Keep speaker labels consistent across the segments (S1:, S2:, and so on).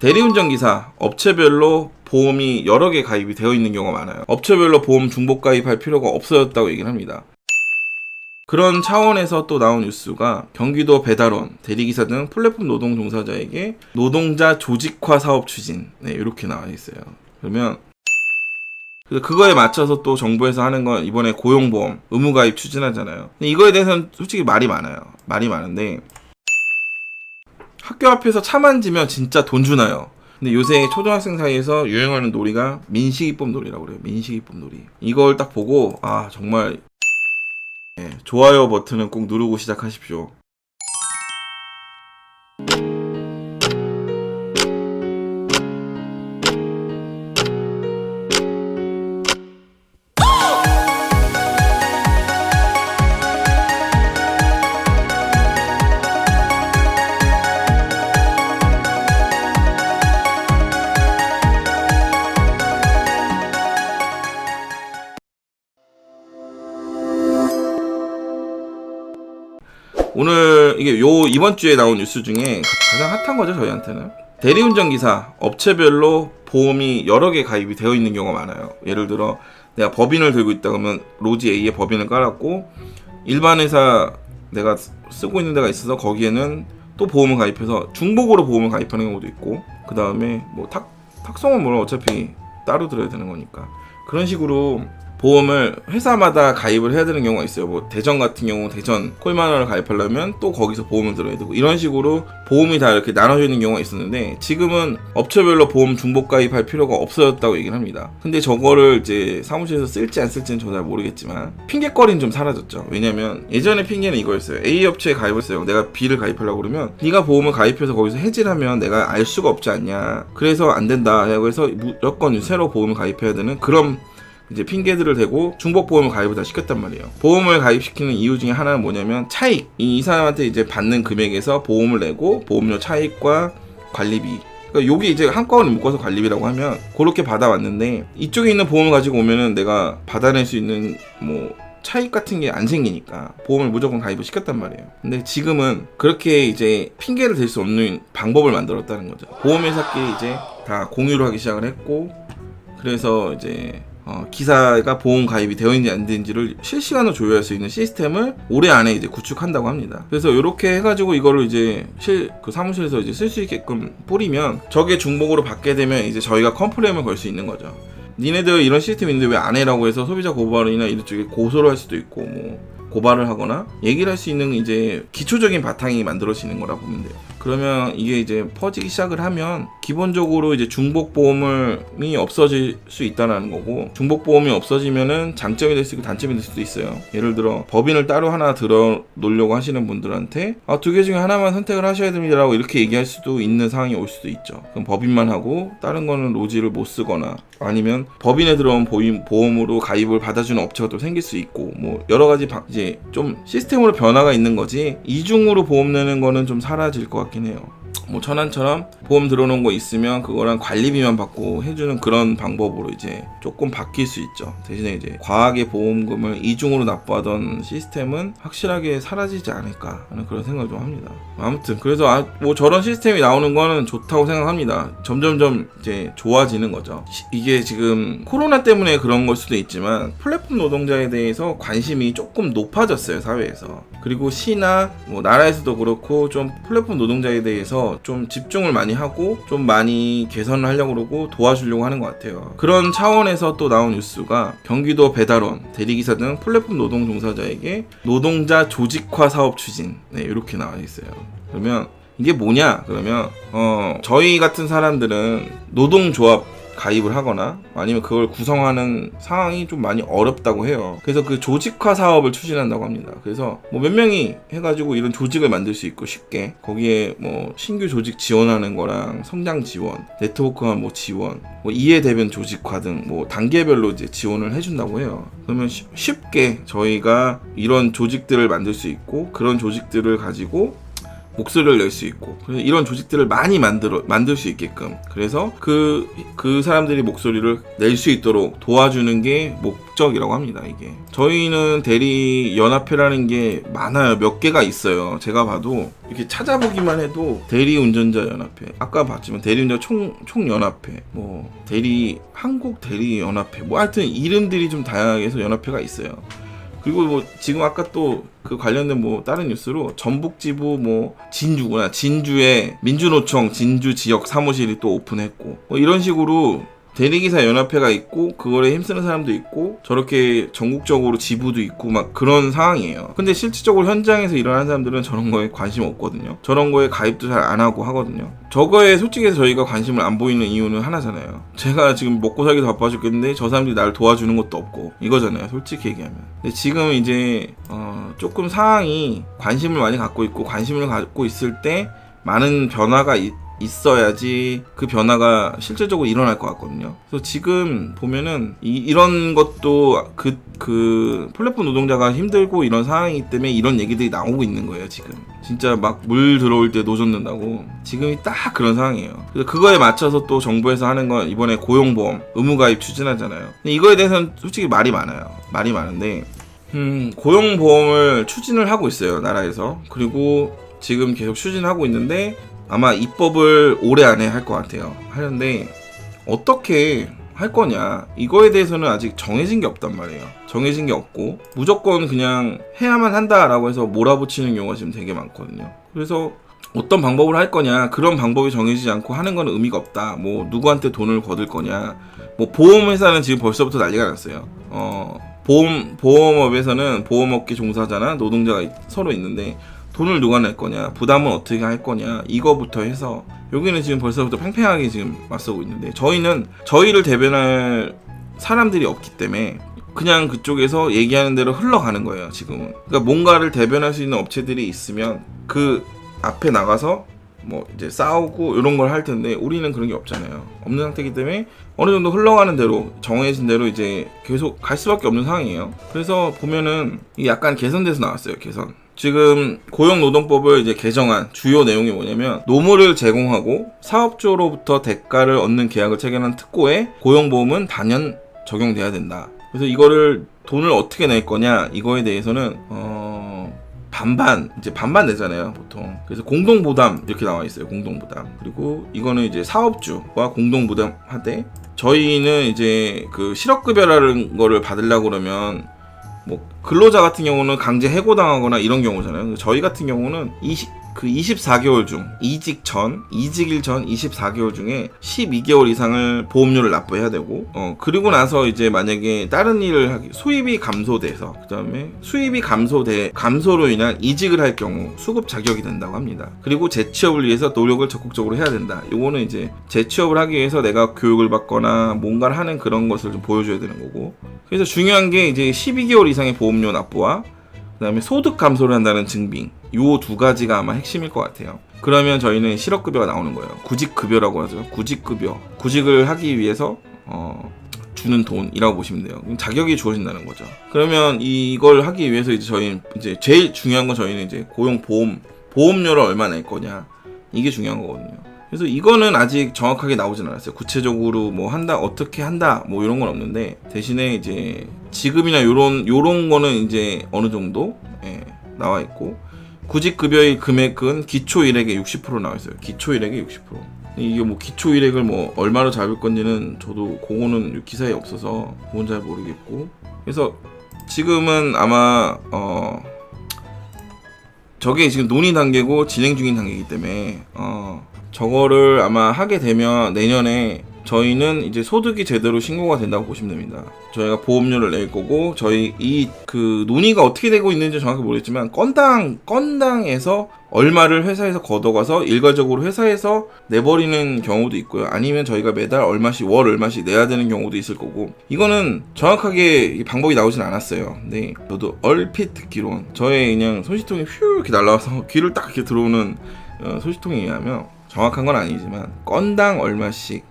S1: 대리운전기사 업체별로 보험이 여러 개 가입이 되어 있는 경우가 많아요. 업체별로 보험 중복 가입할 필요가 없어졌다고 얘기를 합니다. 그런 차원에서 또 나온 뉴스가 경기도 배달원, 대리기사 등 플랫폼 노동 종사자에게 노동자 조직화 사업 추진, 이렇게 나와 있어요. 그러면 그거에 맞춰서 또 정부에서 하는 건 이번에 고용보험 의무가입 추진하잖아요. 근데 이거에 대해서는 솔직히 말이 많아요. 말이 많은데 학교 앞에서 차 만지면 진짜 돈 주나요? 근데 요새 초등학생 사이에서 유행하는 놀이가 민식이법 놀이라고 그래요. 민식이법 놀이. 이걸 딱 보고 정말 좋아요 버튼은 꼭 누르고 시작하십시오. 오늘 이게 이번 주에 나온 뉴스 중에 가장 핫한 거죠, 저희한테는. 대리운전기사 업체별로 보험이 여러 개 가입이 되어 있는 경우가 많아요. 예를 들어 내가 법인을 들고 있다 그러면 로지 A에 법인을 깔았고 일반 회사 내가 쓰고 있는 데가 있어서 거기에는 또 보험을 가입해서 중복으로 보험을 가입하는 경우도 있고, 그 다음에 뭐 탁송은 뭐 어차피 따로 들어야 되는 거니까 그런 식으로 보험을 회사마다 가입을 해야 되는 경우가 있어요. 뭐 대전 같은 경우 대전 콜마너를 가입하려면 또 거기서 보험을 들어야 되고, 이런 식으로 보험이 다 이렇게 나눠져 있는 경우가 있었는데 지금은 업체별로 보험 중복 가입할 필요가 없어졌다고 얘기를 합니다. 근데 저거를 이제 사무실에서 쓸지 안 쓸지는 저는 잘 모르겠지만 핑계거리는 좀 사라졌죠. 왜냐면 예전에 핑계는 이거였어요. A 업체에 가입을 했어요. 내가 B를 가입하려고 그러면 네가 보험을 가입해서 거기서 해지를 하면 내가 알 수가 없지 않냐, 그래서 안 된다. 그래서 무조건 새로 보험을 가입해야 되는 그런 이제 핑계들을 대고 중복보험을 가입을 다 시켰단 말이에요. 보험을 가입시키는 이유 중에 하나는 뭐냐면 차익, 이 사람한테 이제 받는 금액에서 보험을 내고 보험료 차익과 관리비, 그러니까 요게 이제 한꺼번에 묶어서 관리비라고 하면 그렇게 받아왔는데, 이쪽에 있는 보험을 가지고 오면은 내가 받아낼 수 있는 뭐 차익 같은 게 안 생기니까 보험을 무조건 가입을 시켰단 말이에요. 근데 지금은 그렇게 이제 핑계를 댈 수 없는 방법을 만들었다는 거죠. 보험회사끼리 이제 다 공유를 하기 시작을 했고, 그래서 이제 기사가 보험 가입이 되어 있는지 안 되는지를 실시간으로 조회할 수 있는 시스템을 올해 안에 이제 구축한다고 합니다. 그래서 이렇게 해가지고 이거를 이제 그 사무실에서 이제 쓸 수 있게끔 뿌리면 저게 중복으로 받게 되면 이제 저희가 컴플레인을 걸 수 있는 거죠. 니네들 이런 시스템이 있는데 왜 안 해라고 해서 소비자 고발이나 이쪽에 고소를 할 수도 있고 뭐 고발을 하거나 얘기를 할 수 있는 이제 기초적인 바탕이 만들어지는 거라 보면 돼요. 그러면 이게 이제 퍼지기 시작을 하면 기본적으로 이제 중복보험이 없어질 수 있다는 거고, 중복보험이 없어지면은 장점이 될 수 있고 단점이 될 수도 있어요. 예를 들어 법인을 따로 하나 들어 놓으려고 하시는 분들한테 두 개 중에 하나만 선택을 하셔야 됩니다라고 이렇게 얘기할 수도 있는 상황이 올 수도 있죠. 그럼 법인만 하고 다른 거는 로지를 못 쓰거나, 아니면 법인에 들어온 보험으로 가입을 받아주는 업체가 또 생길 수 있고, 뭐 여러 가지 이제 좀 시스템으로 변화가 있는 거지 이중으로 보험 내는 거는 좀 사라질 것 같긴 해요. 뭐 천안처럼 보험 들어놓은 거 있으면 그거랑 관리비만 받고 해주는 그런 방법으로 이제 조금 바뀔 수 있죠. 대신에 이제 과하게 보험금을 이중으로 납부하던 시스템은 확실하게 사라지지 않을까 하는 그런 생각을 좀 합니다. 아무튼 그래서 뭐 저런 시스템이 나오는 거는 좋다고 생각합니다. 점점점 이제 좋아지는 거죠. 이게 지금 코로나 때문에 그런 걸 수도 있지만 플랫폼 노동자에 대해서 관심이 조금 높아졌어요, 사회에서. 그리고 시나 뭐 나라에서도 그렇고 좀 플랫폼 노동자에 대해서 좀 집중을 많이 하고 좀 많이 개선을 하려고 그러고 도와주려고 하는 것 같아요. 그런 차원에서 또 나온 뉴스가 경기도 배달원, 대리기사 등 플랫폼 노동 종사자에게 노동자 조직화 사업 추진, 이렇게 나와 있어요. 그러면 이게 뭐냐? 그러면 저희 같은 사람들은 노동조합 가입을 하거나 아니면 그걸 구성하는 상황이 좀 많이 어렵다고 해요. 그래서 그 조직화 사업을 추진한다고 합니다. 그래서 뭐 몇 명이 해가지고 이런 조직을 만들 수 있고 쉽게 거기에 뭐 신규 조직 지원하는 거랑 성장 지원, 네트워크화 뭐 지원, 뭐 이해 대변 조직화 등 뭐 단계별로 이제 지원을 해준다고 해요. 그러면 쉽게 저희가 이런 조직들을 만들 수 있고 그런 조직들을 가지고 목소리를 낼 수 있고, 그래서 이런 조직들을 많이 만들 수 있게끔, 그래서 그 사람들이 목소리를 낼 수 있도록 도와주는 게 목적이라고 합니다. 이게 저희는 대리 연합회라는 게 많아요. 몇 개가 있어요. 제가 봐도 이렇게 찾아보기만 해도 대리운전자 연합회, 아까 봤지만 대리운전 총연합회, 뭐 한국 대리 연합회, 뭐 하여튼 이름들이 좀 다양하게 해서 연합회가 있어요. 그리고 뭐 지금 아까 또 그 관련된 뭐 다른 뉴스로 전북지부 뭐 진주에 민주노총 진주 지역 사무실이 또 오픈했고, 뭐 이런 식으로 대리기사 연합회가 있고 그거에 힘쓰는 사람도 있고 저렇게 전국적으로 지부도 있고 막 그런 상황이에요. 근데 실질적으로 현장에서 일어나는 사람들은 저런 거에 관심 없거든요. 저런 거에 가입도 잘 안 하고 하거든요. 저거에 솔직히 저희가 관심을 안 보이는 이유는 하나잖아요. 제가 지금 먹고 살기도 바빠 죽겠는데 저 사람들이 나를 도와주는 것도 없고 이거잖아요. 솔직히 얘기하면. 근데 지금 이제 조금 상황이 관심을 많이 갖고 있고, 관심을 갖고 있을 때 많은 변화가 있어야지 그 변화가 실질적으로 일어날 것 같거든요. 그래서 지금 보면은 이런 것도 그 플랫폼 노동자가 힘들고 이런 상황이기 때문에 이런 얘기들이 나오고 있는 거예요. 지금 진짜 막 물 들어올 때 노 젓는다고, 지금이 딱 그런 상황이에요. 그래서 그거에 맞춰서 또 정부에서 하는 건 이번에 고용보험 의무가입 추진하잖아요. 근데 이거에 대해서는 솔직히 말이 많은데 고용보험을 추진을 하고 있어요, 나라에서. 그리고 지금 계속 추진하고 있는데 아마 입법을 올해 안에 할 것 같아요. 하는데 어떻게 할 거냐, 이거에 대해서는 아직 정해진 게 없단 말이에요. 정해진 게 없고 무조건 그냥 해야만 한다라고 해서 몰아붙이는 경우가 지금 되게 많거든요. 그래서 어떤 방법으로 할 거냐, 그런 방법이 정해지지 않고 하는 건 의미가 없다. 뭐 누구한테 돈을 거둘 거냐, 뭐 보험회사는 지금 벌써부터 난리가 났어요. 보험업에서는 보험업계 종사자나 노동자가 서로 있는데 돈을 누가 낼 거냐, 부담은 어떻게 할 거냐, 이거부터 해서 여기는 지금 벌써부터 팽팽하게 지금 맞서고 있는데, 저희를 대변할 사람들이 없기 때문에 그냥 그쪽에서 얘기하는 대로 흘러가는 거예요. 지금은. 그러니까 뭔가를 대변할 수 있는 업체들이 있으면 그 앞에 나가서 뭐 이제 싸우고 이런 걸 할 텐데, 우리는 그런 게 없잖아요. 없는 상태이기 때문에 어느 정도 흘러가는 대로, 정해진 대로 이제 계속 갈 수밖에 없는 상황이에요. 그래서 보면은 약간 개선돼서 나왔어요. 개선. 지금 고용노동법을 이제 개정한 주요 내용이 뭐냐면, 노무를 제공하고 사업주로부터 대가를 얻는 계약을 체결한 특고에 고용보험은 단연 적용돼야 된다. 그래서 이거를 돈을 어떻게 낼 거냐, 이거에 대해서는 반반 내잖아요, 보통. 그래서 공동부담 이렇게 나와 있어요. 공동부담. 그리고 이거는 이제 사업주와 공동부담 하되, 저희는 이제 그 실업급여라는 거를 받으려고 그러면 뭐 근로자 같은 경우는 강제 해고당하거나 이런 경우잖아요. 저희 같은 경우는 24개월 중 이직일 전 24개월 중에 12개월 이상을 보험료를 납부해야 되고, 그리고 나서 이제 만약에 다른 일을 하기, 수입이 감소돼서, 그다음에 수입이 감소로 인한 이직을 할 경우 수급 자격이 된다고 합니다. 그리고 재취업을 위해서 노력을 적극적으로 해야 된다. 요거는 이제 재취업을 하기 위해서 내가 교육을 받거나 뭔가를 하는 그런 것을 좀 보여줘야 되는 거고, 그래서 중요한 게 이제 12개월 이상의 보험료 납부와 그다음에 소득 감소를 한다는 증빙, 요 두 가지가 아마 핵심일 것 같아요. 그러면 저희는 실업급여가 나오는 거예요. 구직급여라고 하죠. 구직급여. 구직을 하기 위해서 주는 돈이라고 보시면 돼요. 자격이 주어진다는 거죠. 그러면 이걸 하기 위해서 이제 저희는 이제 제일 중요한 건, 저희는 이제 보험료를 얼마 낼 거냐, 이게 중요한 거거든요. 그래서 이거는 아직 정확하게 나오진 않았어요. 구체적으로 뭐 한다, 어떻게 한다, 뭐 이런 건 없는데, 대신에 이제 지급이나 요런 거는 이제 어느 정도 나와 있고, 구직급여의 금액은 기초일액의 60% 나와 있어요. 기초일액의 60%. 이게 뭐 기초일액을 뭐 얼마로 잡을 건지는 저도 그거는 기사에 없어서 그건 잘 모르겠고, 그래서 지금은 아마 저게 지금 논의 단계고 진행 중인 단계이기 때문에 저거를 아마 하게 되면 내년에 저희는 이제 소득이 제대로 신고가 된다고 보시면 됩니다. 저희가 보험료를 낼 거고, 저희 그 논의가 어떻게 되고 있는지 정확히 모르겠지만, 건당에서 얼마를 회사에서 걷어가서 일괄적으로 회사에서 내버리는 경우도 있고요. 아니면 저희가 매달 월 얼마씩 내야 되는 경우도 있을 거고, 이거는 정확하게 방법이 나오진 않았어요. 근데 저도 얼핏 듣기론, 저의 그냥 소식통이 휘 이렇게 날라와서 귀를 딱 이렇게 들어오는 소식통에 의하면, 정확한 건 아니지만 건당 얼마씩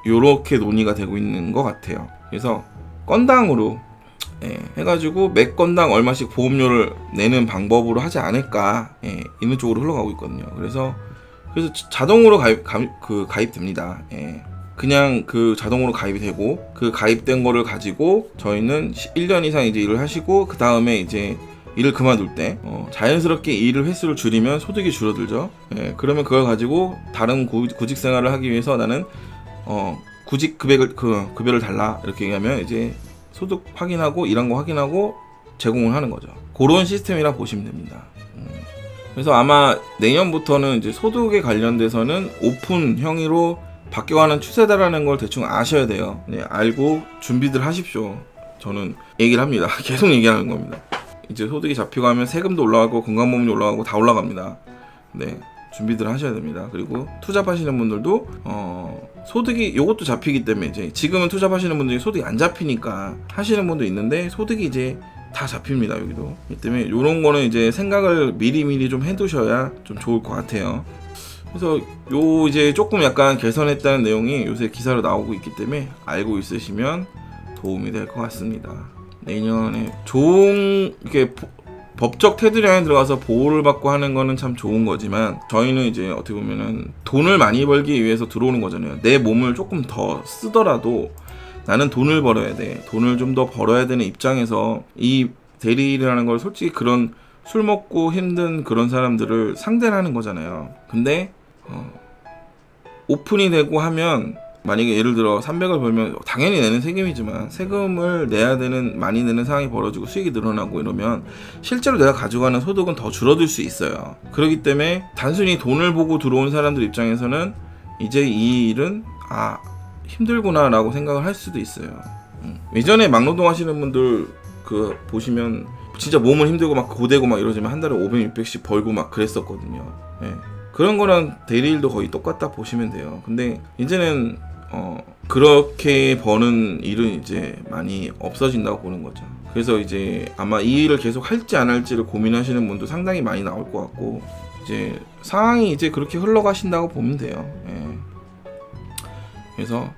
S1: 요렇게 논의가 되고 있는 것 같아요. 그래서 건당으로 해가지고 매 건당 얼마씩 보험료를 내는 방법으로 하지 않을까, 이런 쪽으로 흘러가고 있거든요. 그래서 자동으로 가입됩니다. 그냥 그 자동으로 가입이 되고, 그 가입된 거를 가지고 저희는 1년 이상 이제 일을 하시고, 그 다음에 이제 일을 그만둘 때 자연스럽게 일을 횟수를 줄이면 소득이 줄어들죠. 그러면 그걸 가지고 다른 구직 생활을 하기 위해서 나는 구직 급여를 달라 이렇게 얘기하면 이제 소득 확인하고 일한 거 확인하고 제공을 하는 거죠. 그런 시스템이라 보시면 됩니다. 그래서 아마 내년부터는 이제 소득에 관련돼서는 오픈 형의로 바뀌어가는 추세다라는 걸 대충 아셔야 돼요. 알고 준비들 하십시오. 저는 얘기를 합니다. 계속 얘기하는 겁니다. 이제 소득이 잡히고 하면 세금도 올라가고 건강보험료 올라가고 다 올라갑니다. 준비들 하셔야 됩니다. 그리고 투잡하시는 분들도 소득이 요것도 잡히기 때문에 이제 지금은 투잡하시는 분들이 소득이 안 잡히니까 하시는 분도 있는데 소득이 이제 다 잡힙니다. 여기도. 이 때문에 요런 거는 이제 생각을 미리미리 좀 해두셔야 좀 좋을 것 같아요. 그래서 요 이제 조금 약간 개선했다는 내용이 요새 기사로 나오고 있기 때문에 알고 있으시면 도움이 될 것 같습니다. 내년에 좋은 이렇게 법적 테두리 안에 들어가서 보호를 받고 하는 거는 참 좋은 거지만 저희는 이제 어떻게 보면은 돈을 많이 벌기 위해서 들어오는 거잖아요. 내 몸을 조금 더 쓰더라도 나는 돈을 벌어야 돼. 돈을 좀 더 벌어야 되는 입장에서 이 대리일이라는 걸 솔직히 그런 술 먹고 힘든 그런 사람들을 상대를 하는 거잖아요. 근데 오픈이 되고 하면 만약에 예를 들어 300을 벌면 당연히 내는 세금이지만 세금을 내야 되는 많이 내는 상황이 벌어지고 수익이 늘어나고 이러면 실제로 내가 가져가는 소득은 더 줄어들 수 있어요. 그렇기 때문에 단순히 돈을 보고 들어온 사람들 입장에서는 이제 이 일은 힘들구나 라고 생각을 할 수도 있어요. 예전에 막노동 하시는 분들 보시면 진짜 몸은 힘들고 막 고되고 막 이러지만 한 달에 500, 600씩 벌고 막 그랬었거든요. 그런 거랑 대리일도 거의 똑같다 보시면 돼요. 근데 이제는 그렇게 버는 일은 이제 많이 없어진다고 보는 거죠. 그래서 이제 아마 이 일을 계속 할지 안 할지를 고민하시는 분도 상당히 많이 나올 것 같고 이제 상황이 이제 그렇게 흘러가신다고 보면 돼요. 그래서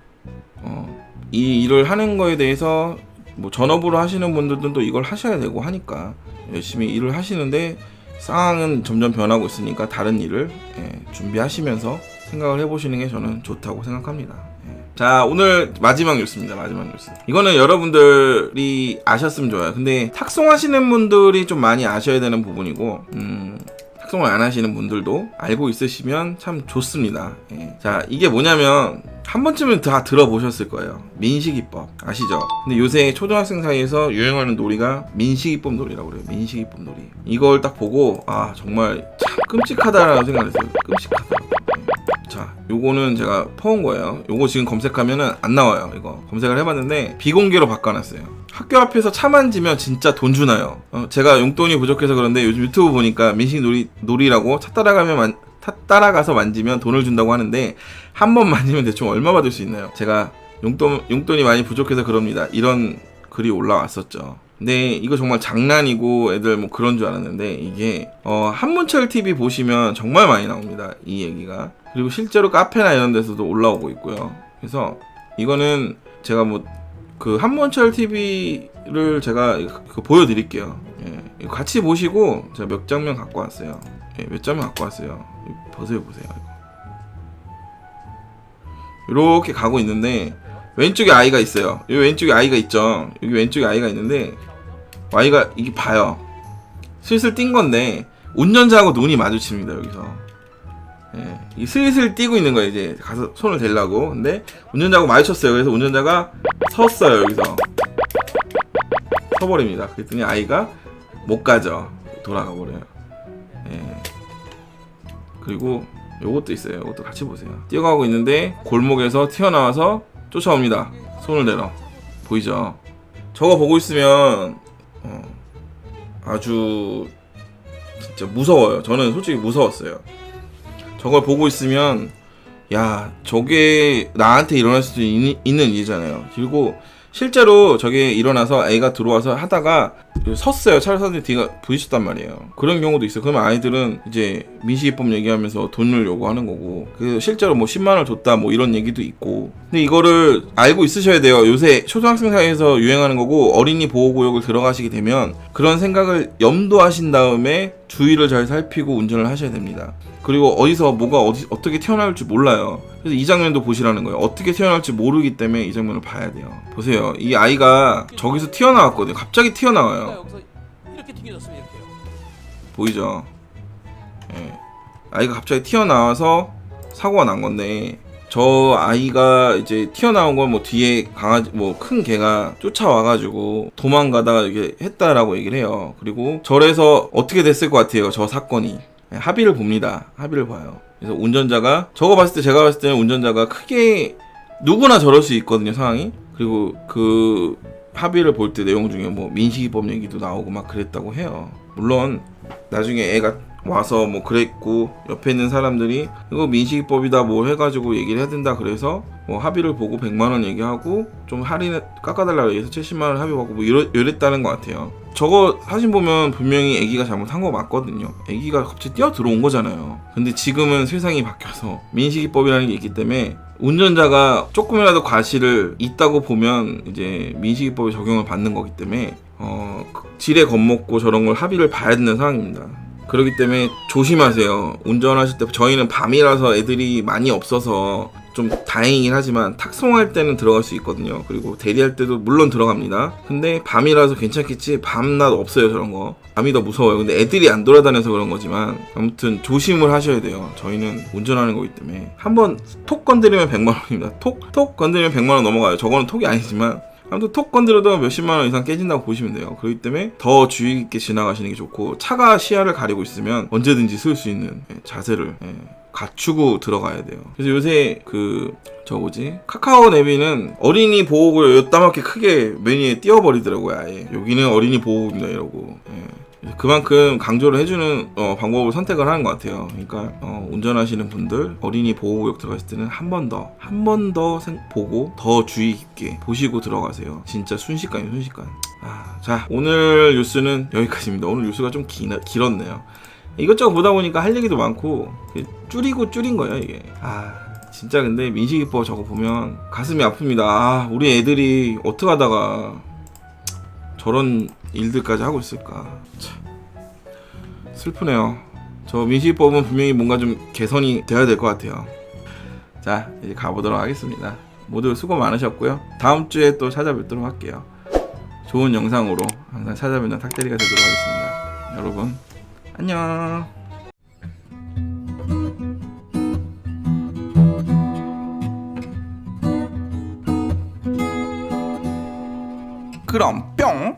S1: 이 일을 하는 거에 대해서 뭐 전업으로 하시는 분들도 이걸 하셔야 되고 하니까 열심히 일을 하시는데 상황은 점점 변하고 있으니까 다른 일을 준비하시면서 생각을 해보시는 게 저는 좋다고 생각합니다. 자, 오늘 마지막 뉴스입니다. 마지막 뉴스. 이거는 여러분들이 아셨으면 좋아요. 근데 탁송하시는 분들이 좀 많이 아셔야 되는 부분이고 탁송을 안 하시는 분들도 알고 있으시면 참 좋습니다. 자, 이게 뭐냐면 한 번쯤은 다 들어보셨을 거예요. 민식이법 아시죠? 근데 요새 초등학생 사이에서 유행하는 놀이가 민식이법 놀이라고 그래요. 민식이법 놀이. 이걸 딱 보고 정말 참 끔찍하다라는 생각을 했어요. 끔찍하다. 자, 요거는 제가 퍼온 거예요. 요거 지금 검색하면은 안 나와요. 이거 검색을 해봤는데 비공개로 바꿔놨어요. 학교 앞에서 차 만지면 진짜 돈 주나요? 제가 용돈이 부족해서 그런데 요즘 유튜브 보니까 민식 놀이라고 차 따라가서 만지면 돈을 준다고 하는데 한 번 만지면 대충 얼마 받을 수 있나요? 제가 용돈이 많이 부족해서 그럽니다. 이런 글이 올라왔었죠. 근데 이거 정말 장난이고 애들 뭐 그런 줄 알았는데 이게 한문철 TV 보시면 정말 많이 나옵니다. 이 얘기가. 그리고 실제로 카페나 이런 데서도 올라오고 있고요. 그래서 이거는 제가 한문철 TV를 제가 보여드릴게요. 이거 같이 보시고 제가 몇 장면 갖고 왔어요. 몇 장면 갖고 왔어요. 보세요. 이렇게 가고 있는데 왼쪽에 아이가 있어요. 여기 왼쪽에 아이가 있죠. 여기 왼쪽에 아이가 있는데 아이가 이게 봐요. 슬슬 뛴 건데 운전자하고 눈이 마주칩니다. 여기서. 이 슬슬 뛰고 있는 거예요. 이제 가서 손을 대려고. 근데 운전자하고 마주쳤어요. 그래서 운전자가 섰어요. 여기서 서버립니다. 그랬더니 아이가 못 가죠. 돌아가 버려요. 그리고 요것도 있어요. 요것도 같이 보세요. 뛰어가고 있는데 골목에서 튀어나와서 쫓아옵니다. 손을 대러. 보이죠? 저거 보고 있으면 아주 진짜 무서워요. 저는 솔직히 무서웠어요. 저걸 보고 있으면 야, 저게 나한테 일어날 수도 있는 일이잖아요. 그리고 실제로 저게 일어나서 애가 들어와서 하다가 섰어요. 차를 섰는데 뒤가 부딪혔단 말이에요. 그런 경우도 있어요. 그러면 아이들은 이제 민식이법 얘기하면서 돈을 요구하는 거고, 그 실제로 뭐 10만 원을 줬다 뭐 이런 얘기도 있고. 근데 이거를 알고 있으셔야 돼요. 요새 초등학생 사이에서 유행하는 거고, 어린이 보호구역을 들어가시게 되면 그런 생각을 염두하신 다음에 주의를 잘 살피고 운전을 하셔야 됩니다. 그리고 어디서 뭐가 어떻게 튀어나올지 몰라요. 그래서 이 장면도 보시라는 거예요. 어떻게 튀어나올지 모르기 때문에 이 장면을 봐야 돼요. 보세요. 이 아이가 저기서 튀어나왔거든요. 갑자기 튀어나와요.
S2: 여기서 이렇게 튕겨졌으면 이렇게요.
S1: 보이죠? 예. 아이가 갑자기 튀어나와서 사고가 난 건데, 저 아이가 이제 튀어나온 건 뭐 뒤에 강아지 뭐 큰 개가 쫓아와가지고 도망가다가 이렇게 했다라고 얘기를 해요. 그리고 절에서 어떻게 됐을 것 같아요, 저 사건이. 합의를 봅니다. 합의를 봐요. 그래서 운전자가, 제가 봤을 때는 운전자가 크게 누구나 저럴 수 있거든요, 상황이. 그리고 그 합의를 볼 때 내용 중에 뭐 민식이법 얘기도 나오고 막 그랬다고 해요. 물론 나중에 애가 와서 뭐 그랬고, 옆에 있는 사람들이 이거 민식이법이다 뭐 해가지고 얘기를 해야 된다 그래서 뭐 합의를 보고 100만 원 얘기하고 좀 할인 깎아달라고 해서 70만 원 합의하고 뭐 이랬다는 것 같아요. 저거 사진 보면 분명히 애기가 잘못한 거 맞거든요. 애기가 갑자기 뛰어 들어온 거잖아요. 근데 지금은 세상이 바뀌어서 민식이법이라는 게 있기 때문에 운전자가 조금이라도 과실을 있다고 보면 이제 민식이법에 적용을 받는 거기 때문에 지레 겁먹고 저런 걸 합의를 봐야 되는 상황입니다. 그렇기 때문에 조심하세요. 운전하실 때. 저희는 밤이라서 애들이 많이 없어서 좀 다행이긴 하지만 탁송할 때는 들어갈 수 있거든요. 그리고 대리할 때도 물론 들어갑니다. 근데 밤이라서 괜찮겠지, 밤낮 없어요 저런 거. 밤이 더 무서워요. 근데 애들이 안 돌아다녀서 그런 거지만 아무튼 조심을 하셔야 돼요. 저희는 운전하는 거기 때문에. 한번 톡 건드리면 100만 원입니다. 톡 건드리면 100만 원 넘어가요. 저거는 톡이 아니지만 아무튼 톡 건드려도 몇십만 원 이상 깨진다고 보시면 돼요. 그렇기 때문에 더 주의 깊게 지나가시는 게 좋고, 차가 시야를 가리고 있으면 언제든지 쓸 수 있는 자세를 갖추고 들어가야 돼요. 그래서 요새 카카오 내비는 어린이 보호구역 요따맣게 크게 메뉴에 띄워버리더라고요. 아예 여기는 어린이 보호구역이다 이러고. 그만큼 강조를 해주는 방법을 선택을 하는 것 같아요. 그러니까 운전하시는 분들 어린이 보호구역 들어갔을 때는 한 번 더 보고 더 주의 깊게 보시고 들어가세요. 진짜 순식간이에요, 순식간. 자, 오늘 뉴스는 여기까지입니다. 오늘 뉴스가 좀 길었네요. 이것저것 보다 보니까 할 얘기도 많고 줄인 거예요 이게. 진짜 근데 민식이법 저거 보면 가슴이 아픕니다. 우리 애들이 어떻게 하다가 저런 일들까지 하고 있을까. 참 슬프네요. 저 민식이법은 분명히 뭔가 좀 개선이 돼야 될 것 같아요. 자, 이제 가보도록 하겠습니다. 모두 수고 많으셨고요. 다음 주에 또 찾아뵙도록 할게요. 좋은 영상으로 항상 찾아뵙는 탁대리가 되도록 하겠습니다. 여러분 안녕. 그럼 뿅.